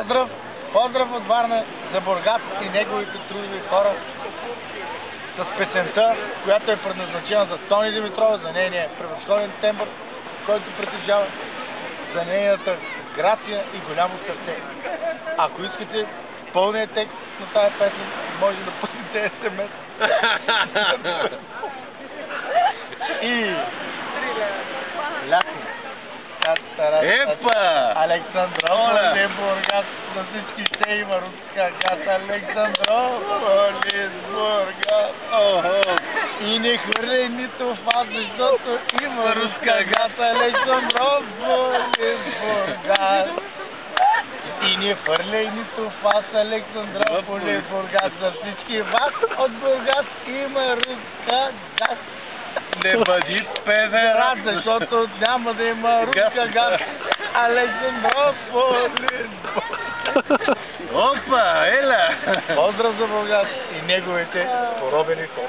Поздрав! Поздрав от Варна за Бургас и неговите трудови хора с песента, която е предназначена за Тони Димитрова, за нейния превъзходен тембър, който притежава, за нейната грация и голямо сърце. Ако искате пълния текст на тази песен, може да пуснете SMS. И лято. Епа! Александрополис, Бургас, на всички ще има руска газ. Александрополис, Бургас, и не хвърляй нито в аз, защото има руска газ. Александрополис, Бургас, и не хвърляй нито в аз, Александрополис, Бургас, за всички вас от Бургас има руска газ. Не бъди педерат, защото няма да има руска газ. Александрополис. Опа, еля! Поздрав за Бургас и неговите поробени хора.